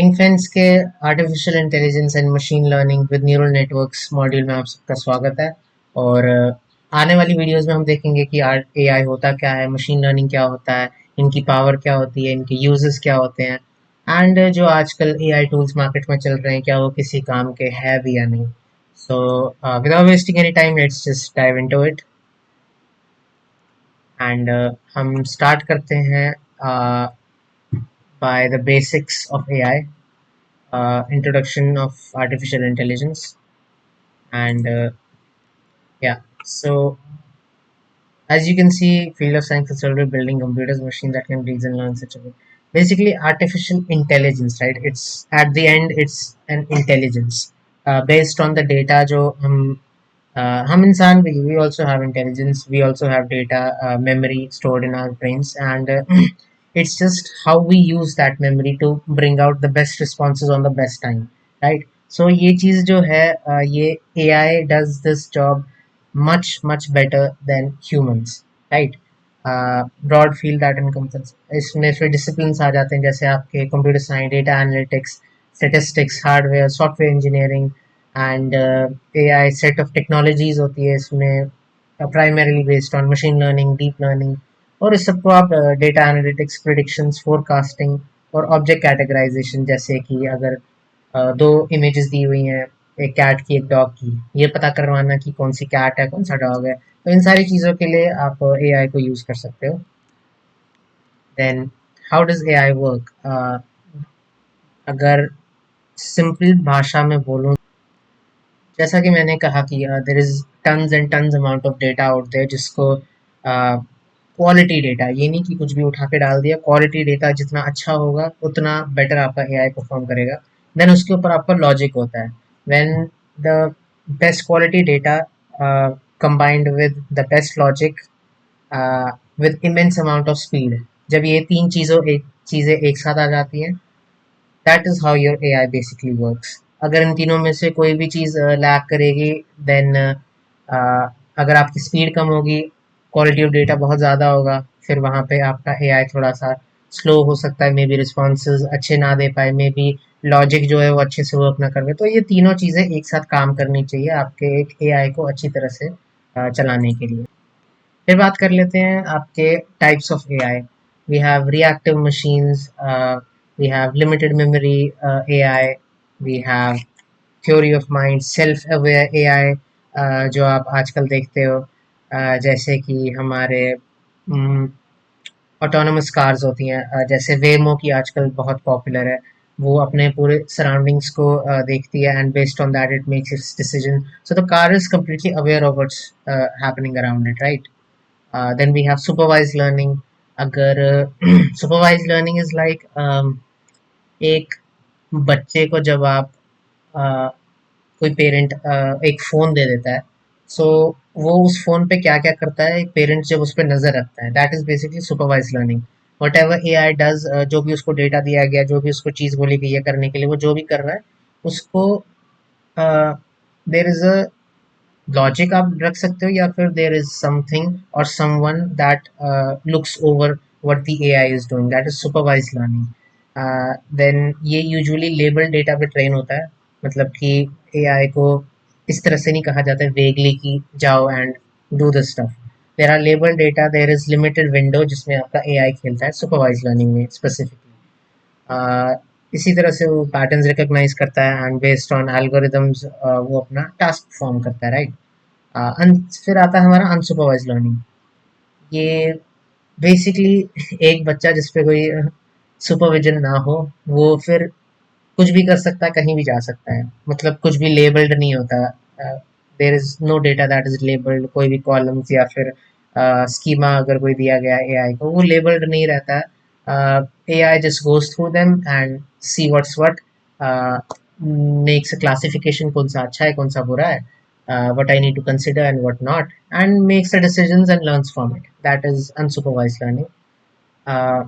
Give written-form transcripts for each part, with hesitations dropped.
Ring fence के artificial intelligence and machine learning with neural networks module में आप सबका स्वागत है। और आने वाली वीडियोस में हम देखेंगे कि एआई होता क्या है, मशीन लर्निंग क्या होता है, इनकी पावर क्या होती है, इनके यूजेस क्या होते हैं, एंड जो आजकल एआई टूल्स मार्केट में चल रहे हैं क्या वो किसी काम के है भी या नहीं। So without wasting any time let's just dive into it. And हम स्टार्ट करते हैं by the basics of AI, introduction of artificial intelligence. And yeah, so as you can see, field of science is already building computers, machines that can reason, learn, such a way. Basically artificial intelligence, right? It's at the end it's an intelligence based on the data जो हम इंसान भी, we also have intelligence, we also have data, memory stored in our brains, and it's just how we use that memory to bring out the best responses on the best time, right? So ये चीज़ जो है ये AI does this job much better than humans, right? Broad field that encompasses, इसमें फिर discipline आ जाते हैं जैसे आपके computer science, data analytics, statistics, hardware, software engineering, and AI set of technologies होती है इसमें, primarily based on machine learning, deep learning. और इस सबको आप डेटा एनालिटिक्स, प्रिडिक्शंस, फोरकास्टिंग और ऑब्जेक्ट कैटेगराइजेशन, जैसे कि अगर दो इमेजेस दी हुई हैं, एक कैट की एक डॉग की, ये पता करवाना कि कौन सी कैट है कौन सा डॉग है, तो इन सारी चीज़ों के लिए आप एआई को यूज़ कर सकते हो। Then how does AI work, अगर सिंपल भाषा में बोलूँ, जैसा कि मैंने कहा कि there is tons and tons amount of data out there, जिसको क्वालिटी डेटा, ये नहीं कि कुछ भी उठा के डाल दिया, क्वालिटी डेटा जितना अच्छा होगा उतना बेटर आपका एआई परफॉर्म करेगा। देन उसके ऊपर आपका लॉजिक होता है। When the best quality data combined with the best logic with immense amount of speed, जब ये तीन चीज़ें एक साथ आ जाती हैं, that is how your AI basically works. अगर इन तीनों में से कोई भी चीज़ लैग करेगी, देन अगर आपकी स्पीड कम होगी, क्वालिटी ऑफ डेटा बहुत ज़्यादा होगा, फिर वहाँ पे आपका एआई थोड़ा सा स्लो हो सकता है, मे बी रिस्पॉन्सेज अच्छे ना दे पाए, मे बी लॉजिक जो है वो अच्छे से वर्क ना कर पाए। तो ये तीनों चीज़ें एक साथ काम करनी चाहिए आपके एक एआई को अच्छी तरह से चलाने के लिए। फिर बात कर लेते हैं आपके types of AI. We have reactive machines, we have limited memory AI, we have theory of mind, self aware AI, जो आप आजकल देखते हो, जैसे कि हमारे ऑटोनमस कार्स होती हैं, जैसे वेमो की आजकल बहुत पॉपुलर है। वो अपने पूरे सराउंडिंग्स को देखती है, and based on that it makes its decision. So the car is completely aware of what's happening around it, right? Then we have supervised learning. अगर सुपरवाइज्ड लर्निंग इज लाइक एक बच्चे को जब आप कोई पेरेंट एक फ़ोन दे देता है, सो वो उस फ़ोन पे क्या क्या करता है, एक पेरेंट जब उस पर नज़र रखता है, that is basically supervise learning. What ever A I does, जो भी उसको डेटा दिया गया, जो भी उसको चीज़ बोली गई है करने के लिए, वो जो भी कर रहा है उसको देर इज़ अ लॉजिक आप रख सकते हो, या फिर देर इज समथिंग और someone that looks over what the AI is doing, that is supervise learning. Then ये यूजुअली लेबल डेटा पे ट्रेन होता है, मतलब कि एआई को इस तरह से नहीं कहा जाता है वेगली कि जाओ and do this stuff. There are label data, there is limited window जिसमें आपका एआई खेलता है सुपरवाइज लर्निंग में स्पेसिफिकली। इसी तरह से वो पैटर्न्स रिकॉग्नाइज करता है, एंड बेस्ड ऑन एल्गोरिदम्स वो अपना टास्क फॉर्म करता है, राइट? फिर आता है हमारा अनसुपरवाइज लर्निंग। ये बेसिकली एक बच्चा जिस पे कोई सुपरविजन ना हो, वो फिर कुछ भी कर सकता है, कहीं भी जा सकता है, मतलब कुछ भी लेबल्ड नहीं होता। There is no data that is labeled, कोई भी कॉलम्स या फिर स्कीमा अगर कोई दिया गया है एआई को, वो लेबल्ड नहीं रहता है। AI just goes through them and see what's what, makes a classification, कौन सा अच्छा है कौन सा बुरा है, what I need to consider and what not, and makes the decisions and learns from it. That is unsupervised learning. Uh,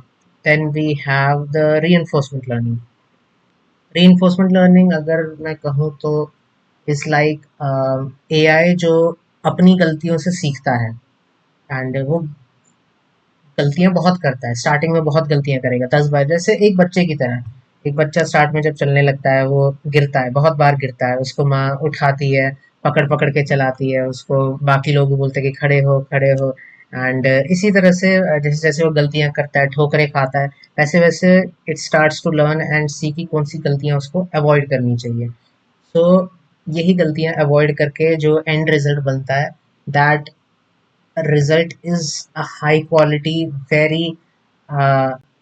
then we have the reinforcement learning. Reinforcement learning अगर मैं कहूँ तो is like AI जो अपनी गलतियों से सीखता है, एंड वो गलतियां बहुत करता है, स्टार्टिंग में बहुत गलतियां करेगा, 10 बार, जैसे एक बच्चे की तरह। एक बच्चा स्टार्ट में जब चलने लगता है वो गिरता है, बहुत बार गिरता है, उसको माँ उठाती है, पकड़ पकड़ के चलाती है उसको, बाकी लोग भी बोलते हैं कि खड़े हो। एंड इसी तरह से जैसे जैसे वो गलतियां करता है, ठोकरें खाता है, वैसे वैसे it starts to learn and see की कौन सी गलतियां उसको अवॉइड करनी चाहिए। तो यही गलतियां अवॉइड करके जो एंड रिजल्ट बनता है, that result is a high quality, very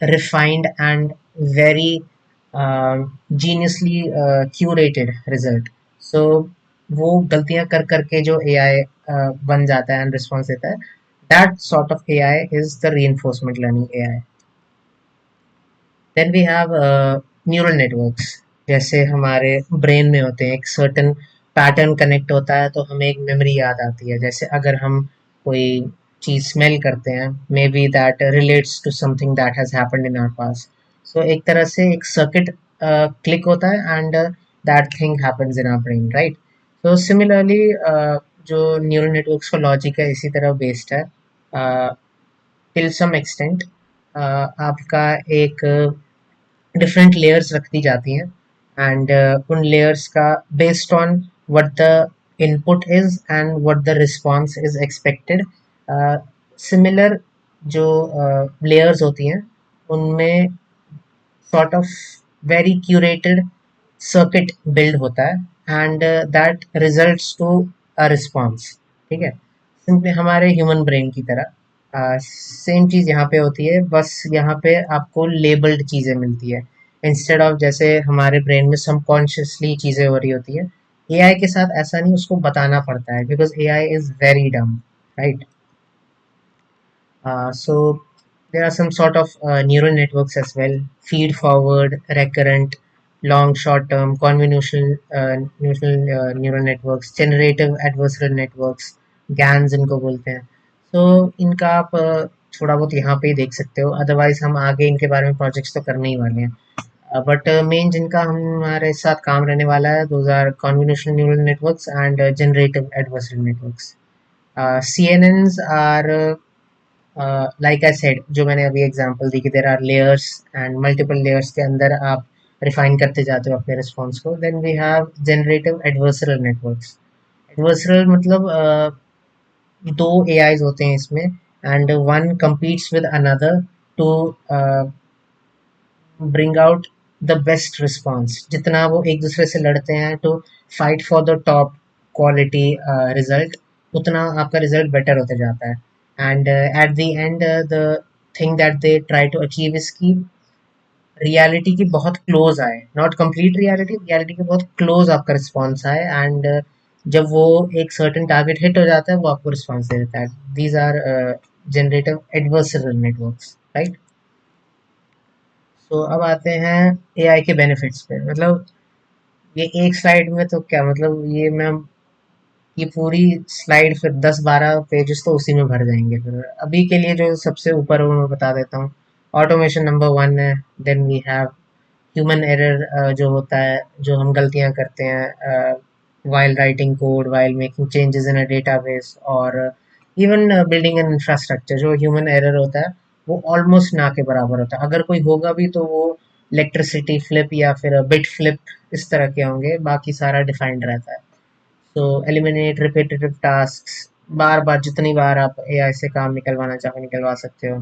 refined and very geniusly curated result. So वो गलतियां कर करके जो AI बन जाता है एंड रिस्पॉन्स देता है, that sort of AI is the reinforcement learning AI. Then we have neural networks. जैसे हमारे ब्रेन में होते हैं, एक सर्टन पैटर्न कनेक्ट होता है तो हमें एक मेमोरी याद आती है। जैसे अगर हम कोई चीज स्मेल करते हैं, maybe that relates to something that has happened in our past. So एक तरह से एक सर्किट क्लिक होता है and that thing happens in our brain, right? तो सिमिलरली जो न्यूरल नेटवर्क्स का लॉजिक है इसी तरह बेस्ड है टिल सम एक्सटेंट। आपका एक डिफरेंट लेयर्स रख दी जाती हैं एंड उन लेयर्स का based on what the input is and what the response is expected, similar जो लेयर्स होती हैं उनमें sort of very curated circuit build होता है and that results to a response. ठीक है, सिंपली हमारे ह्यूमन ब्रेन की तरह सेम चीज़ यहाँ पे होती है, बस यहाँ पे आपको लेबल्ड चीज़ें मिलती है इंस्टेड ऑफ जैसे हमारे ब्रेन में सबकॉन्शियसली चीज़ें हो रही होती है। एआई के साथ ऐसा नहीं, उसको बताना पड़ता है बिकॉज एआई इज वेरी डम, right? So there are some sort of neural networks as well: feed forward, recurrent, long short term, convolutional neural networks, generative adversarial networks, GANs इनको बोलते हैं। So इनका आप थोड़ा बहुत यहाँ पे ही देख सकते हो, अदरवाइज हम आगे इनके बारे में प्रोजेक्ट्स तो करने ही वाले हैं। बट मेन जिनका हमारे साथ काम रहने वाला है, those are convolutional neural networks and generative adversarial networks. CNNs are like I said, जो मैंने अभी एग्जांपल दी कि there are layers and multiple layers के अंदर आप रिफाइन करते जाते हो अपने रिस्पॉन्स को। Then we have generative adversarial networks. Adversarial मतलब दो एआईज होते हैं इसमें and one competes with another to bring out the best response. जितना वो एक दूसरे से लड़ते हैं to fight for the top quality result, उतना आपका रिजल्ट बेटर होते जाता है। And at the end the thing that they try to achieve is की रियलिटी की बहुत क्लोज आए, नॉट कंप्लीट रियलिटी, रियलिटी के बहुत क्लोज आपका रिस्पॉन्स आए एंड जब वो एक सर्टेन टारगेट हिट हो जाता है वो आपको रिस्पॉन्स दे देता है। These are generative adversarial networks, right? तो अब आते हैं एआई के बेनिफिट्स पे। मतलब ये एक स्लाइड में तो क्या मतलब, ये पूरी स्लाइड फिर 10-12 पेजेस तो उसी में भर जाएंगे। फिर अभी के लिए जो सबसे ऊपर है वो मैं बता देता हूँ। ऑटोमेशन नंबर वन है। Then we have human error, जो होता है, जो हम गलतियाँ करते हैं while writing code, while making changes in a database और इवन बिल्डिंग एन इंफ्रास्ट्रक्चर। जो ह्यूमन एरर होता है वो ऑलमोस्ट ना के बराबर होता है। अगर कोई होगा भी तो वो इलेक्ट्रिसिटी फ्लिप या फिर बिट फ्लिप इस तरह के होंगे, बाकी सारा डिफाइंड रहता है। सो एलिमिनेट रिपीटेटिव टास्क, बार बार जितनी बार आप एआई से काम निकलवाना चाहो निकलवा सकते हो।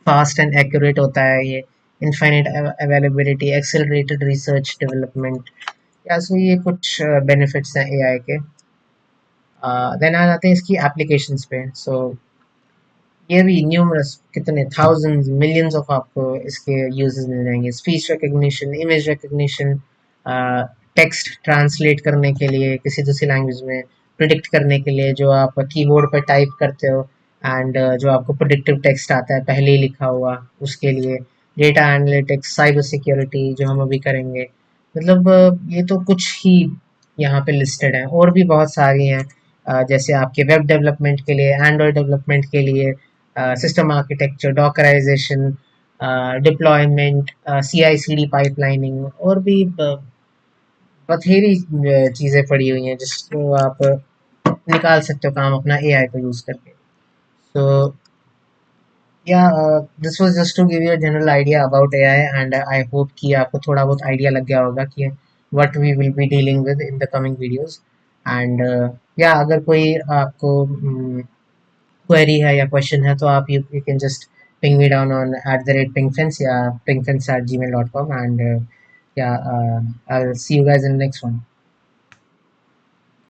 फास्ट एंड एक्यूरेट होता है ये। Infinite availability, accelerated research development. या सो ये कुछ बेनिफिट्स हैं एआई के। देन आ जाते हैं इसकी एप्लीकेशंस पे। सो ये भी न्यूमरस, कितने थाउजेंड्स मिलियंस ऑफ आपको इसके यूजेस मिल जाएंगे। Speech recognition, image recognition, text translate करने के लिए किसी दूसरी लैंग्वेज में, प्रिडिक्ट करने के लिए जो आप कीबोर्ड पर टाइप करते हो एंड जो आपको प्रिडिक्टिव टेक्स्ट आता है पहले ही लिखा हुआ, उसके लिए। डेटा एनालिटिक्स, साइबर सिक्योरिटी जो हम अभी करेंगे। मतलब ये तो कुछ ही यहाँ पे लिस्टेड है, और भी बहुत सारी हैं। जैसे आपके वेब डेवलपमेंट के लिए, एंड्रॉयड डेवलपमेंट के लिए, system architecture, dockerization, deployment, CI/CD pipelining, और भी बथेरी चीज़ें पड़ी हुई हैं जिसको आप निकाल सकते हो काम अपना एआई को यूज़ करके। तो this was just to give you a general idea about AI, and I hope कि आपको थोड़ा बहुत आइडिया लग गया होगा कि what we will be dealing with in the coming videos. And या अगर कोई आपको क्वेरी है या क्वेश्चन है, तो आप you can just ping me down on @pingfence या pingfence@gmail.com, and yeah, I'll see you guys in the next one.